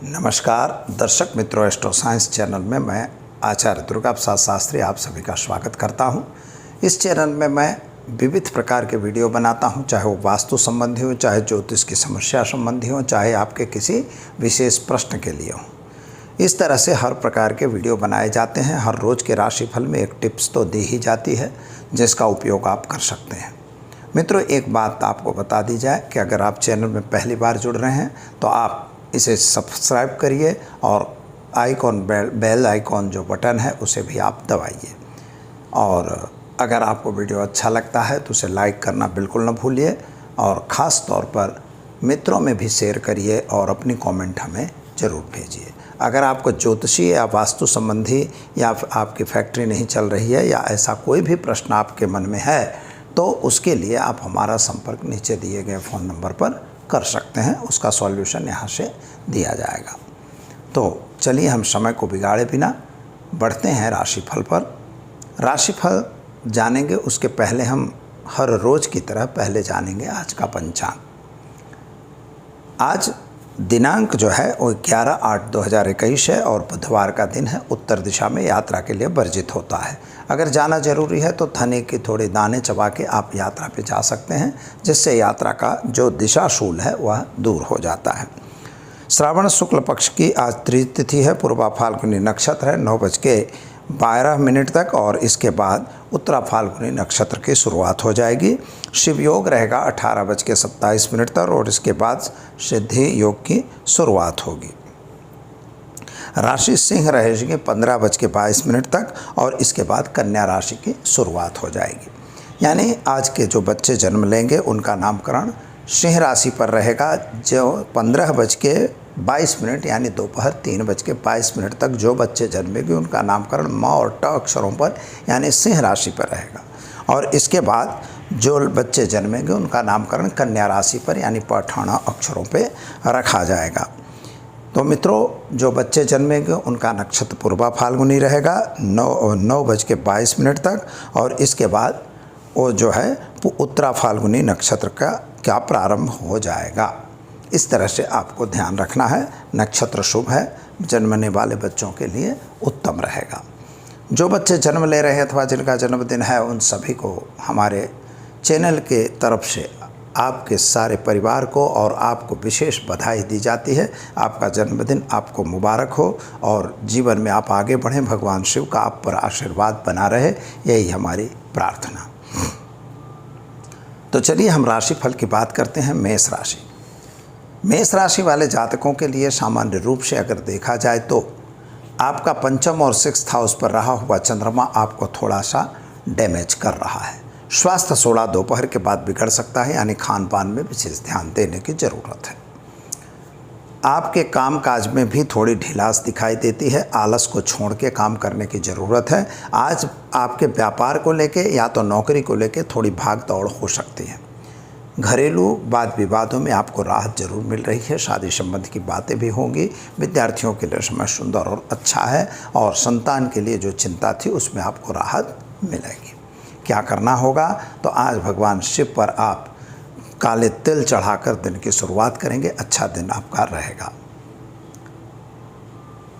नमस्कार दर्शक मित्रों, एस्ट्रो साइंस चैनल में मैं आचार्य दुर्गा प्रसाद शास्त्री आप सभी का स्वागत करता हूं। इस चैनल में मैं विविध प्रकार के वीडियो बनाता हूं, चाहे वो वास्तु संबंधी हो, चाहे ज्योतिष की समस्या संबंधी हो, चाहे आपके किसी विशेष प्रश्न के लिए हो। इस तरह से हर प्रकार के वीडियो बनाए जाते हैं। हर रोज़ के राशिफल में एक टिप्स तो दी ही जाती है जिसका उपयोग आप कर सकते हैं। मित्रों, एक बात आपको बता दी जाए कि अगर आप चैनल में पहली बार जुड़ रहे हैं तो आप इसे सब्सक्राइब करिए और आइकॉन बेल आइकॉन जो बटन है उसे भी आप दबाइए। और अगर आपको वीडियो अच्छा लगता है तो उसे लाइक करना बिल्कुल न भूलिए और ख़ास तौर पर मित्रों में भी शेयर करिए और अपनी कमेंट हमें ज़रूर भेजिए। अगर आपको ज्योतिषी या वास्तु संबंधी या आपकी फैक्ट्री नहीं चल रही है या ऐसा कोई भी प्रश्न आपके मन में है तो उसके लिए आप हमारा संपर्क नीचे दिए गए फ़ोन नंबर पर कर सकते हैं। उसका सॉल्यूशन यहाँ से दिया जाएगा। तो चलिए हम समय को बिगाड़े बिना बढ़ते हैं राशिफल पर। राशिफल जानेंगे उसके पहले हम हर रोज़ की तरह पहले जानेंगे आज का पंचांग। आज दिनांक जो है वो 11/8/2021 है और बुधवार का दिन है। उत्तर दिशा में यात्रा के लिए वर्जित होता है। अगर जाना जरूरी है तो धने की थोड़ी दाने चबा के आप यात्रा पे जा सकते हैं, जिससे यात्रा का जो दिशाशूल है वह दूर हो जाता है। श्रावण शुक्ल पक्ष की आज तृतीय तिथि है। पूर्वा फाल्गुनी नक्षत्र है 9:12 तक और इसके बाद उत्तरा फाल्गुनी नक्षत्र की शुरुआत हो जाएगी। शिव योग रहेगा 18:27 तक और इसके बाद सिद्धि योग की शुरुआत होगी। राशि सिंह रहेगी 15:22 तक और इसके बाद कन्या राशि की शुरुआत हो जाएगी। यानी आज के जो बच्चे जन्म लेंगे उनका नामकरण सिंह राशि पर रहेगा। जो 15:22 यानी दोपहर 3:22 तक जो बच्चे जन्मेंगे उनका नामकरण म और ट अक्षरों पर यानी सिंह राशि पर रहेगा। और इसके बाद जो बच्चे जन्मेंगे उनका नामकरण कन्या राशि पर यानी पठाना अक्षरों पर रखा जाएगा। तो मित्रों, जो बच्चे जन्मेंगे उनका नक्षत्र पूर्वा फाल्गुनी रहेगा 9:22 तक और इसके बाद वो जो है उत्तरा फाल्गुनी नक्षत्र का प्रारंभ हो जाएगा। इस तरह से आपको ध्यान रखना है। नक्षत्र शुभ है, जन्मने वाले बच्चों के लिए उत्तम रहेगा। जो बच्चे जन्म ले रहे हैं अथवा जिनका जन्मदिन है उन सभी को हमारे चैनल के तरफ से आपके सारे परिवार को और आपको विशेष बधाई दी जाती है। आपका जन्मदिन आपको मुबारक हो और जीवन में आप आगे बढ़ें। भगवान शिव का आप पर आशीर्वाद बना रहे, यही हमारी प्रार्थना। तो चलिए हम राशिफल की बात करते हैं। मेष राशि। मेष राशि वाले जातकों के लिए सामान्य रूप से अगर देखा जाए तो आपका पंचम और 6th हाउस पर रहा हुआ चंद्रमा आपको थोड़ा सा डैमेज कर रहा है। स्वास्थ्य थोड़ा दोपहर के बाद बिगड़ सकता है, यानी खान पान में विशेष ध्यान देने की ज़रूरत है। आपके काम काज में भी थोड़ी ढिलास दिखाई देती है। आलस को छोड़ के काम करने की ज़रूरत है। आज आपके व्यापार को लेके या तो नौकरी को लेके थोड़ी भाग दौड़ हो सकती है। घरेलू वाद विवादों में आपको राहत जरूर मिल रही है। शादी संबंधी की बातें भी होंगी। विद्यार्थियों के लिए समय सुंदर और अच्छा है और संतान के लिए जो चिंता थी उसमें आपको राहत मिलेगी। क्या करना होगा तो आज भगवान शिव पर आप काले तिल चढ़ाकर दिन की शुरुआत करेंगे। अच्छा दिन आपका रहेगा।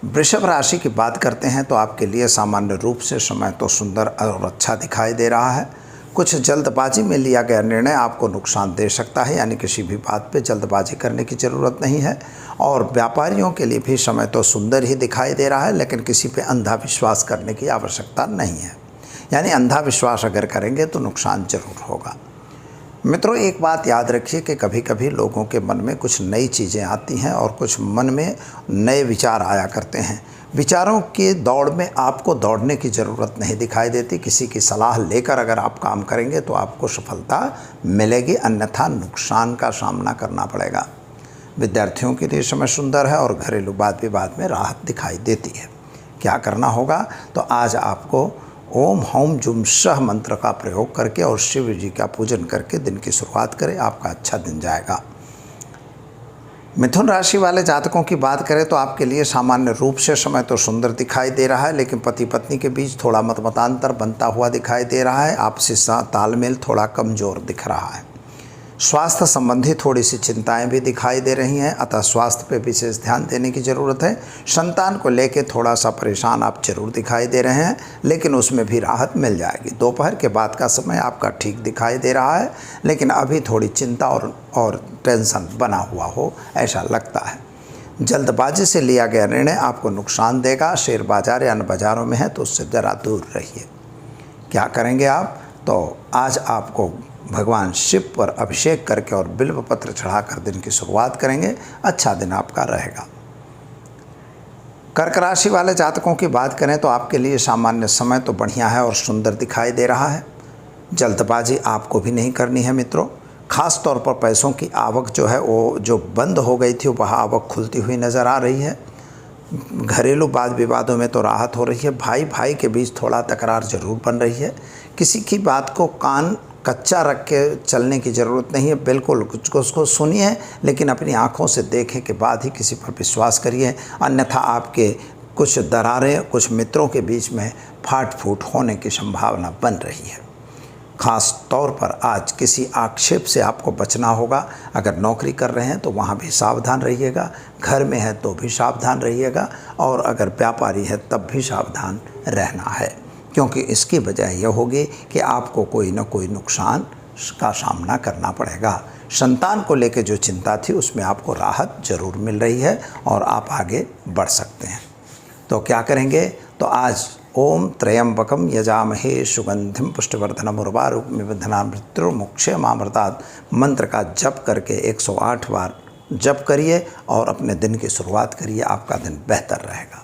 वृषभ राशि की बात करते हैं तो आपके लिए सामान्य रूप से समय तो सुंदर और अच्छा दिखाई दे रहा है। कुछ जल्दबाजी में लिया गया निर्णय आपको नुकसान दे सकता है, यानी किसी भी बात पे जल्दबाजी करने की ज़रूरत नहीं है। और व्यापारियों के लिए भी समय तो सुंदर ही दिखाई दे रहा है, लेकिन किसी पे अंधा विश्वास करने की आवश्यकता नहीं है। यानी अंधा विश्वास अगर करेंगे तो नुकसान जरूर होगा। मित्रों, एक बात याद रखिए कि कभी कभी लोगों के मन में कुछ नई चीज़ें आती हैं और कुछ मन में नए विचार आया करते हैं। विचारों की दौड़ में आपको दौड़ने की ज़रूरत नहीं दिखाई देती। किसी की सलाह लेकर अगर आप काम करेंगे तो आपको सफलता मिलेगी, अन्यथा नुकसान का सामना करना पड़ेगा। विद्यार्थियों के लिए समय सुंदर है और घरेलू वाद विवाद में राहत दिखाई देती है। क्या करना होगा तो आज आपको ओम हौम जुम सह मंत्र का प्रयोग करके और शिव जी का पूजन करके दिन की शुरुआत करें। आपका अच्छा दिन जाएगा। मिथुन राशि वाले जातकों की बात करें तो आपके लिए सामान्य रूप से समय तो सुंदर दिखाई दे रहा है, लेकिन पति पत्नी के बीच थोड़ा मतमतांतर बनता हुआ दिखाई दे रहा है। आपसी तालमेल थोड़ा कमज़ोर दिख रहा है। स्वास्थ्य संबंधी थोड़ी सी चिंताएं भी दिखाई दे रही हैं, अतः स्वास्थ्य पे विशेष ध्यान देने की ज़रूरत है। संतान को लेकर थोड़ा सा परेशान आप जरूर दिखाई दे रहे हैं, लेकिन उसमें भी राहत मिल जाएगी। दोपहर के बाद का समय आपका ठीक दिखाई दे रहा है, लेकिन अभी थोड़ी चिंता और टेंशन बना हुआ हो ऐसा लगता है। जल्दबाजी से लिया गया निर्णय आपको नुकसान देगा। शेयर बाजार या अन्य बाज़ारों में है तो उससे ज़रा दूर रहिए। क्या करेंगे आप? तो आज आपको भगवान शिव पर अभिषेक करके और बिल्व पत्र चढ़ाकर दिन की शुरुआत करेंगे। अच्छा दिन आपका रहेगा। कर्क राशि वाले जातकों की बात करें तो आपके लिए सामान्य समय तो बढ़िया है और सुंदर दिखाई दे रहा है। जल्दबाजी आपको भी नहीं करनी है मित्रों। खास तौर पर पैसों की आवक जो है वो जो बंद हो गई थी वह आवक खुलती हुई नज़र आ रही है। घरेलू वाद विवादों में तो राहत हो रही है। भाई भाई के बीच थोड़ा तकरार जरूर बन रही है। किसी की बात को कान कच्चा रख के चलने की ज़रूरत नहीं है। बिल्कुल उसको सुनिए, लेकिन अपनी आँखों से देखे के बाद ही किसी पर विश्वास करिए, अन्यथा आपके कुछ दरारें कुछ मित्रों के बीच में फाट फूट होने की संभावना बन रही है। ख़ास तौर पर आज किसी आक्षेप से आपको बचना होगा। अगर नौकरी कर रहे हैं तो वहाँ भी सावधान रहिएगा, घर में है तो भी सावधान रहिएगा, और अगर व्यापारी है तब भी सावधान रहना है, क्योंकि इसकी वजह यह होगी कि आपको कोई न कोई नुकसान का सामना करना पड़ेगा। संतान को लेकर जो चिंता थी उसमें आपको राहत जरूर मिल रही है और आप आगे बढ़ सकते हैं। तो क्या करेंगे? तो आज ओम त्र्यंबकम यजामहे सुगंधिम पुष्टिवर्धनम उर्वारुकमिव मृत्युर्मुक्षयमामृतात् मंत्र का जप करके 108 बार जप करिए और अपने दिन की शुरुआत करिए। आपका दिन बेहतर रहेगा।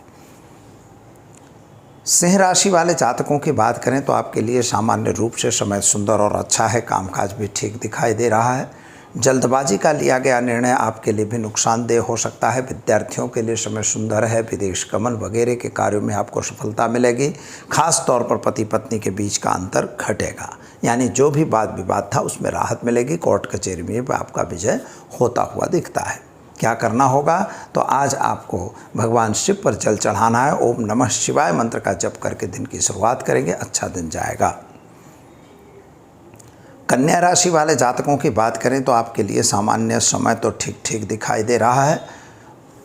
सिंह राशि वाले जातकों की बात करें तो आपके लिए सामान्य रूप से समय सुंदर और अच्छा है। कामकाज भी ठीक दिखाई दे रहा है। जल्दबाजी का लिया गया निर्णय आपके लिए भी नुकसानदेह हो सकता है। विद्यार्थियों के लिए समय सुंदर है। विदेश गमन वगैरह के कार्यों में आपको सफलता मिलेगी। खास तौर पर पति पत्नी के बीच का अंतर घटेगा, यानी जो भी वाद विवाद था उसमें राहत मिलेगी। कोर्ट कचहरी में आपका विजय होता हुआ दिखता है। क्या करना होगा? तो आज आपको भगवान शिव पर जल चढ़ाना है। ओम नमः शिवाय मंत्र का जप करके दिन की शुरुआत करेंगे। अच्छा दिन जाएगा। कन्या राशि वाले जातकों की बात करें तो आपके लिए सामान्य समय तो ठीक ठीक दिखाई दे रहा है।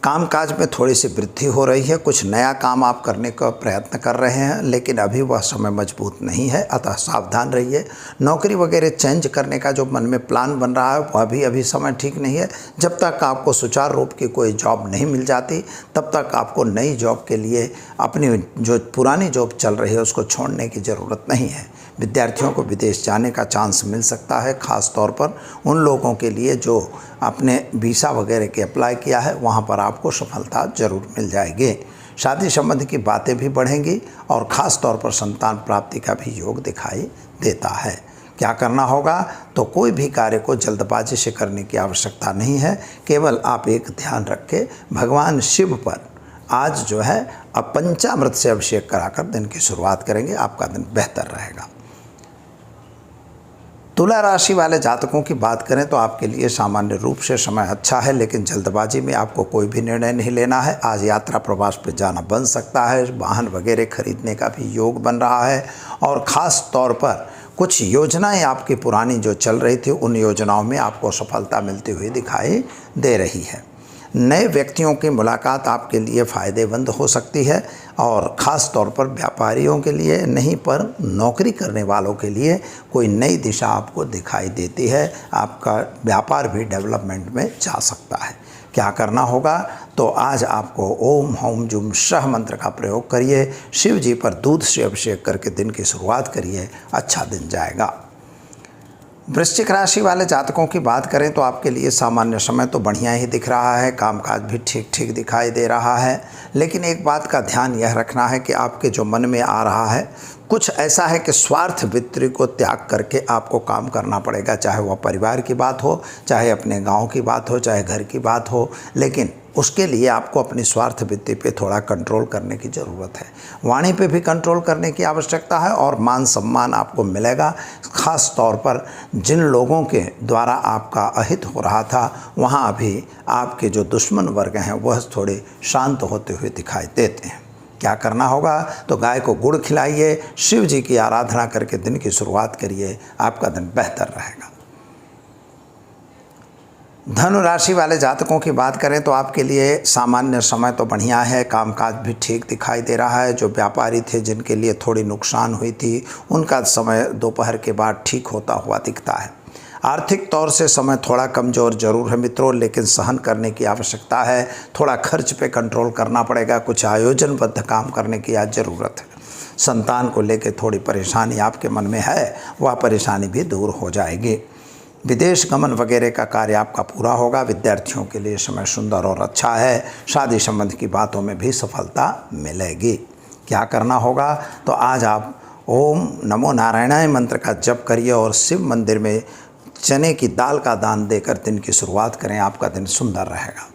कामकाज में थोड़ी सी वृद्धि हो रही है। कुछ नया काम आप करने का प्रयत्न कर रहे हैं, लेकिन अभी वह समय मजबूत नहीं है, अतः सावधान रहिए। नौकरी वगैरह चेंज करने का जो मन में प्लान बन रहा है वह भी अभी समय ठीक नहीं है। जब तक आपको सुचारू रूप की कोई जॉब नहीं मिल जाती तब तक आपको नई जॉब के लिए अपनी जो पुरानी जॉब चल रही है उसको छोड़ने की ज़रूरत नहीं है। विद्यार्थियों को विदेश जाने का चांस मिल सकता है, ख़ास तौर पर उन लोगों के लिए जो अपने वीज़ा वगैरह के अप्लाई किया है, वहाँ पर आपको सफलता जरूर मिल जाएगी। शादी संबंध की बातें भी बढ़ेंगी और ख़ास तौर पर संतान प्राप्ति का भी योग दिखाई देता है। क्या करना होगा? तो कोई भी कार्य को जल्दबाजी से करने की आवश्यकता नहीं है। केवल आप एक ध्यान रखें, भगवान शिव पर आज जो है अब पंचामृत से अभिषेक कराकर दिन की शुरुआत करेंगे। आपका दिन बेहतर रहेगा। तुला राशि वाले जातकों की बात करें तो आपके लिए सामान्य रूप से समय अच्छा है, लेकिन जल्दबाजी में आपको कोई भी निर्णय नहीं लेना है। आज यात्रा प्रवास पर जाना बन सकता है। वाहन वगैरह खरीदने का भी योग बन रहा है और ख़ास तौर पर कुछ योजनाएं आपकी पुरानी जो चल रही थी उन योजनाओं में आपको सफलता मिलती हुई दिखाई दे रही है। नए व्यक्तियों की मुलाकात आपके लिए फ़ायदेमंद हो सकती है और ख़ास तौर पर व्यापारियों के लिए नहीं, पर नौकरी करने वालों के लिए कोई नई दिशा आपको दिखाई देती है। आपका व्यापार भी डेवलपमेंट में जा सकता है। क्या करना होगा? तो आज आपको ओम हौम जुम शह मंत्र का प्रयोग करिए। शिव जी पर दूध से अभिषेक करके दिन की शुरुआत करिए। अच्छा दिन जाएगा। वृश्चिक राशि वाले जातकों की बात करें तो आपके लिए सामान्य समय तो बढ़िया ही दिख रहा है। कामकाज भी ठीक ठीक दिखाई दे रहा है, लेकिन एक बात का ध्यान यह रखना है कि आपके जो मन में आ रहा है कुछ ऐसा है कि स्वार्थ वृत्ति को त्याग करके आपको काम करना पड़ेगा। चाहे वह परिवार की बात हो, चाहे अपने गांव की बात हो, चाहे घर की बात हो, लेकिन उसके लिए आपको अपनी स्वार्थ वृत्ति पे थोड़ा कंट्रोल करने की ज़रूरत है। वाणी पे भी कंट्रोल करने की आवश्यकता है और मान सम्मान आपको मिलेगा। ख़ास तौर पर जिन लोगों के द्वारा आपका अहित हो रहा था वहाँ अभी आपके जो दुश्मन वर्ग हैं वह थोड़े शांत होते हुए दिखाई देते हैं। क्या करना होगा? तो गाय को गुड़ खिलाइए, शिव जी की आराधना करके दिन की शुरुआत करिए। आपका दिन बेहतर रहेगा। धनु राशि वाले जातकों की बात करें तो आपके लिए सामान्य समय तो बढ़िया है, कामकाज भी ठीक दिखाई दे रहा है। जो व्यापारी थे जिनके लिए थोड़ी नुकसान हुई थी उनका समय दोपहर के बाद ठीक होता हुआ दिखता है। आर्थिक तौर से समय थोड़ा कमज़ोर जरूर है मित्रों, लेकिन सहन करने की आवश्यकता है। थोड़ा खर्च पे कंट्रोल करना पड़ेगा, कुछ आयोजनबद्ध काम करने की आज ज़रूरत है। संतान को लेकर थोड़ी परेशानी आपके मन में है, वह परेशानी भी दूर हो जाएगी। विदेश गमन वगैरह का कार्य आपका पूरा होगा। विद्यार्थियों के लिए समय सुंदर और अच्छा है। शादी संबंध की बातों में भी सफलता मिलेगी। क्या करना होगा, तो आज आप ओम नमो नारायणाय मंत्र का जप करिए और शिव मंदिर में चने की दाल का दान देकर दिन की शुरुआत करें। आपका दिन सुंदर रहेगा।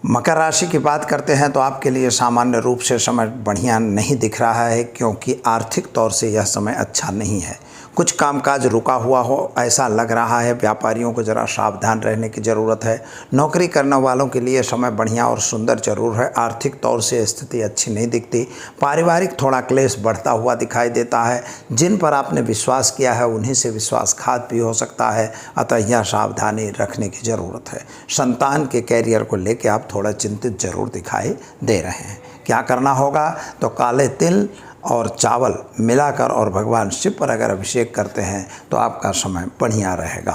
मकर राशि की बात करते हैं तो आपके लिए सामान्य रूप से समय बढ़िया नहीं दिख रहा है, क्योंकि आर्थिक तौर से यह समय अच्छा नहीं है। कुछ कामकाज रुका हुआ हो ऐसा लग रहा है। व्यापारियों को ज़रा सावधान रहने की ज़रूरत है। नौकरी करने वालों के लिए समय बढ़िया और सुंदर जरूर है। आर्थिक तौर से स्थिति अच्छी नहीं दिखती। पारिवारिक थोड़ा क्लेश बढ़ता हुआ दिखाई देता है। जिन पर आपने विश्वास किया है उन्हीं से विश्वासघात भी हो सकता है, अतः यह सावधानी रखने की ज़रूरत है। संतान के कैरियर को लेकर आप थोड़ा चिंतित जरूर दिखाई दे रहे हैं। क्या करना होगा, तो काले तिल और चावल मिलाकर और भगवान शिव पर अगर अभिषेक करते हैं तो आपका समय बढ़िया रहेगा।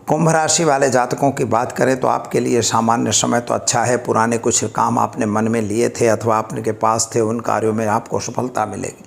कुंभ राशि वाले जातकों की बात करें तो आपके लिए सामान्य समय तो अच्छा है। पुराने कुछ काम आपने मन में लिए थे अथवा आपके पास थे, उन कार्यों में आपको सफलता मिलेगी।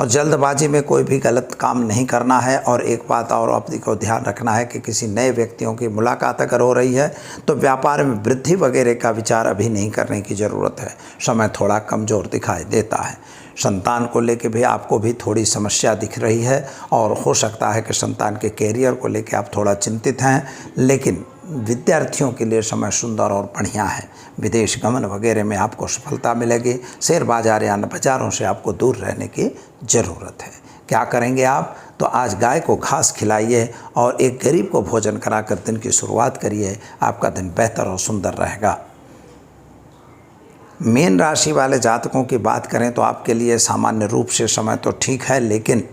और जल्दबाजी में कोई भी गलत काम नहीं करना है। और एक बात और अपनी को ध्यान रखना है कि किसी नए व्यक्तियों की मुलाकात अगर हो रही है तो व्यापार में वृद्धि वगैरह का विचार अभी नहीं करने की ज़रूरत है। समय थोड़ा कमज़ोर दिखाई देता है। संतान को लेकर भी आपको भी थोड़ी समस्या दिख रही है और हो सकता है कि संतान के कैरियर को लेकर आप थोड़ा चिंतित हैं, लेकिन विद्यार्थियों के लिए समय सुंदर और बढ़िया है। विदेश गमन वगैरह में आपको सफलता मिलेगी। शेयर बाजार या बाज़ारों से आपको दूर रहने की ज़रूरत है। क्या करेंगे आप, तो आज गाय को घास खिलाइए और एक गरीब को भोजन कराकर दिन की शुरुआत करिए। आपका दिन बेहतर और सुंदर रहेगा। मीन राशि वाले जातकों की बात करें तो आपके लिए सामान्य रूप से समय तो ठीक है, लेकिन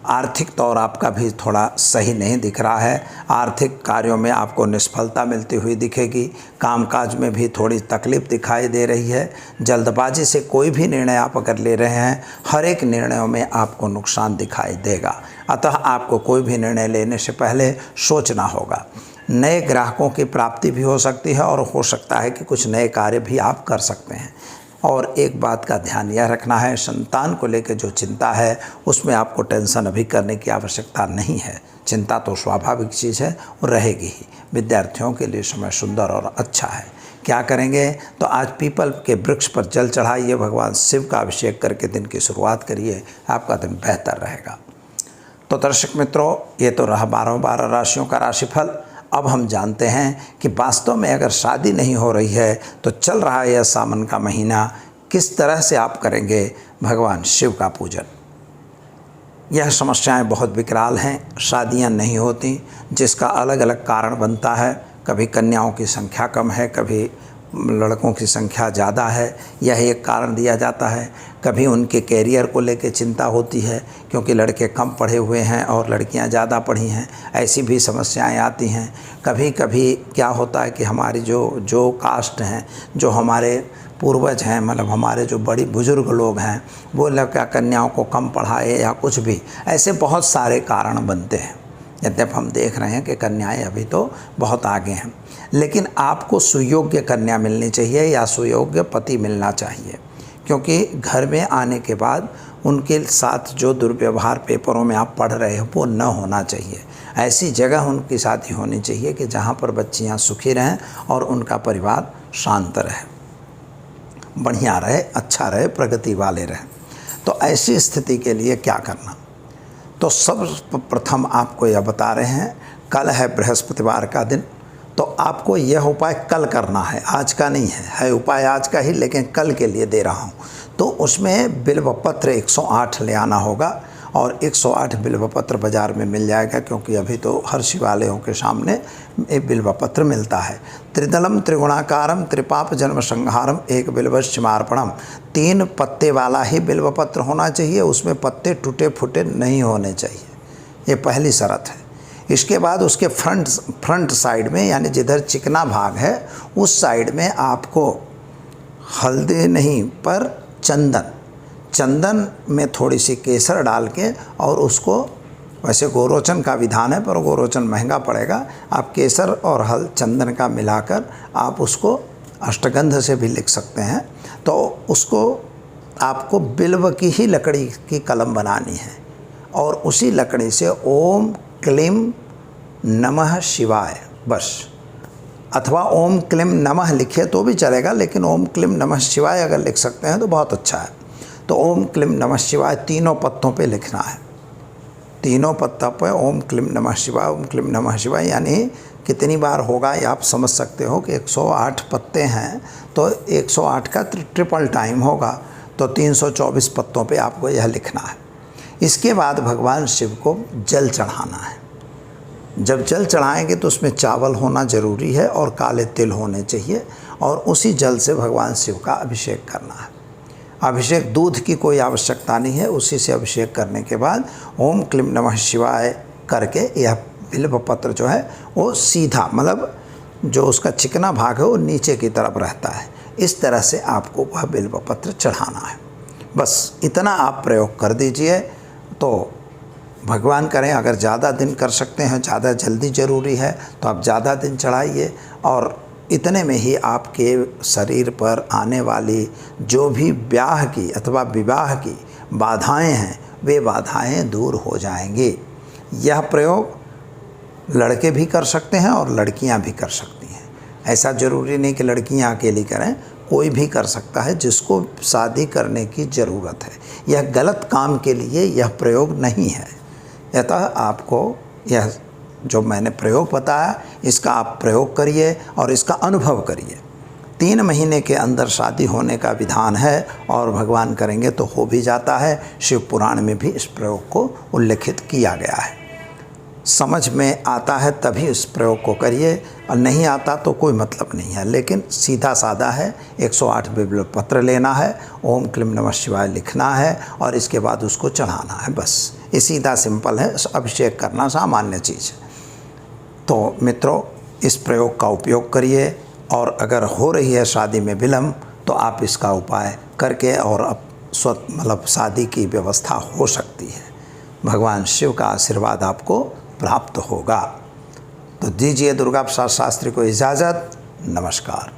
आर्थिक तौर आपका भी थोड़ा सही नहीं दिख रहा है। आर्थिक कार्यों में आपको निष्फलता मिलती हुई दिखेगी। कामकाज में भी थोड़ी तकलीफ दिखाई दे रही है। जल्दबाजी से कोई भी निर्णय आप अगर ले रहे हैं, हर एक निर्णयों में आपको नुकसान दिखाई देगा। अतः आपको कोई भी निर्णय लेने से पहले सोचना होगा। नए ग्राहकों की प्राप्ति भी हो सकती है और हो सकता है कि कुछ नए कार्य भी आप कर सकते हैं। और एक बात का ध्यान यह रखना है, संतान को लेकर जो चिंता है उसमें आपको टेंशन अभी करने की आवश्यकता नहीं है। चिंता तो स्वाभाविक चीज़ है और रहेगी ही। विद्यार्थियों के लिए समय सुंदर और अच्छा है। क्या करेंगे, तो आज पीपल के वृक्ष पर जल चढ़ाइए, भगवान शिव का अभिषेक करके दिन की शुरुआत करिए। आपका दिन बेहतर रहेगा। तो दर्शक मित्रों, ये तो रहा 12 राशियों का राशिफल। अब हम जानते हैं कि वास्तव में अगर शादी नहीं हो रही है तो चल रहा है यह सावन का महीना, किस तरह से आप करेंगे भगवान शिव का पूजन। यह समस्याएं बहुत विकराल हैं। शादियां नहीं होती, जिसका अलग अलग कारण बनता है। कभी कन्याओं की संख्या कम है, कभी लड़कों की संख्या ज़्यादा है, यह एक कारण दिया जाता है। कभी उनके कैरियर को लेकर चिंता होती है, क्योंकि लड़के कम पढ़े हुए हैं और लड़कियां ज़्यादा पढ़ी हैं, ऐसी भी समस्याएं आती हैं। कभी कभी क्या होता है कि हमारी जो कास्ट हैं, जो हमारे पूर्वज हैं, मतलब हमारे जो बड़ी बुज़ुर्ग लोग हैं, वो लड़का कन्याओं को कम पढ़ाए या कुछ भी, ऐसे बहुत सारे कारण बनते हैं। यद्यप हम देख रहे हैं कि कन्याएं अभी तो बहुत आगे हैं, लेकिन आपको सुयोग्य कन्या मिलनी चाहिए या सुयोग्य पति मिलना चाहिए, क्योंकि घर में आने के बाद उनके साथ जो दुर्व्यवहार पेपरों में आप पढ़ रहे हो वो न होना चाहिए। ऐसी जगह उनकी शादी होनी चाहिए कि जहाँ पर बच्चियाँ सुखी रहें और उनका परिवार शांत रहे, बढ़िया रहे, अच्छा रहे, प्रगति वाले रहे। तो ऐसी स्थिति के लिए क्या करना, तो सर्वप्रथम आपको यह बता रहे हैं, कल है बृहस्पतिवार का दिन, तो आपको यह उपाय कल करना है, आज का नहीं है उपाय आज का ही, लेकिन कल के लिए दे रहा हूँ। तो उसमें बिल्वपत्र 108 ले आना होगा और 108 बिल्वपत्र बाज़ार में मिल जाएगा, क्योंकि अभी तो हर शिवालयों के सामने एक बिल्वपत्र मिलता है। त्रिदलम त्रिगुणाकारम त्रिपाप जन्म संहारम एक बिल्वश्चिमार्पणम, 3 पत्ते वाला ही बिल्वपत्र होना चाहिए, उसमें पत्ते टूटे फूटे नहीं होने चाहिए, ये पहली शर्त है। इसके बाद उसके फ्रंट साइड में, यानी जिधर चिकना भाग है उस साइड में आपको हल्दी नहीं पर चंदन में थोड़ी सी केसर डाल के, और उसको, वैसे गोरोचन का विधान है पर गोरोचन महंगा पड़ेगा, आप केसर और चंदन का मिलाकर आप उसको अष्टगंध से भी लिख सकते हैं। तो उसको आपको बिल्व की ही लकड़ी की कलम बनानी है और उसी लकड़ी से ओम क्लीम नमः शिवाय बस, अथवा ओम क्लीम नमः लिखे तो भी चलेगा, लेकिन ओम क्लीम नमः शिवाय अगर लिख सकते हैं तो बहुत अच्छा है। तो ओम क्लीम नमः शिवाय तीनों पत्तों पे लिखना है, तीनों पत्तों पे ओम क्लीम नमः शिवाय, ओम क्लीम नमः शिवाय। यानी कितनी बार होगा ये आप समझ सकते हो कि 108 पत्ते हैं तो 108 का ट्रिपल टाइम होगा, तो 324 पत्तों पे आपको यह लिखना है। इसके बाद भगवान शिव को जल चढ़ाना है। जब जल चढ़ाएंगे तो उसमें चावल होना ज़रूरी है और काले तिल होने चाहिए, और उसी जल से भगवान शिव का अभिषेक करना है। अभिषेक दूध की कोई आवश्यकता नहीं है, उसी से अभिषेक करने के बाद ओम क्लीम नमः शिवाय करके यह बिल्व पत्र जो है वो सीधा, मतलब जो उसका चिकना भाग है वो नीचे की तरफ रहता है, इस तरह से आपको वह बिल्व पत्र चढ़ाना है। बस इतना आप प्रयोग कर दीजिए तो भगवान करें, अगर ज़्यादा दिन कर सकते हैं, ज़्यादा जल्दी ज़रूरी है तो आप ज़्यादा दिन चढ़ाइए, और इतने में ही आपके शरीर पर आने वाली जो भी ब्याह की अथवा विवाह की बाधाएं हैं वे बाधाएं दूर हो जाएंगी। यह प्रयोग लड़के भी कर सकते हैं और लड़कियां भी कर सकती हैं। ऐसा ज़रूरी नहीं कि लड़कियां अकेली करें, कोई भी कर सकता है जिसको शादी करने की ज़रूरत है। यह गलत काम के लिए यह प्रयोग नहीं है। अतः आपको यह जो मैंने प्रयोग बताया इसका आप प्रयोग करिए और इसका अनुभव करिए। 3 महीने के अंदर शादी होने का विधान है और भगवान करेंगे तो हो भी जाता है। शिव पुराण में भी इस प्रयोग को उल्लेखित किया गया है। समझ में आता है तभी इस प्रयोग को करिए, और नहीं आता तो कोई मतलब नहीं है, लेकिन सीधा साधा है। 108 बिल्व पत्र लेना है, ओम क्लीम नमः शिवाय लिखना है और इसके बाद उसको चढ़ाना है। बस ये सीधा सिंपल है, अभिषेक करना सामान्य चीज़ है। तो मित्रों, इस प्रयोग का उपयोग करिए, और अगर हो रही है शादी में विलम्ब तो आप इसका उपाय करके और अब मतलब शादी की व्यवस्था हो सकती है। भगवान शिव का आशीर्वाद आपको प्राप्त होगा। तो दीजिए दुर्गा प्रसाद शास्त्री को इजाज़त। नमस्कार।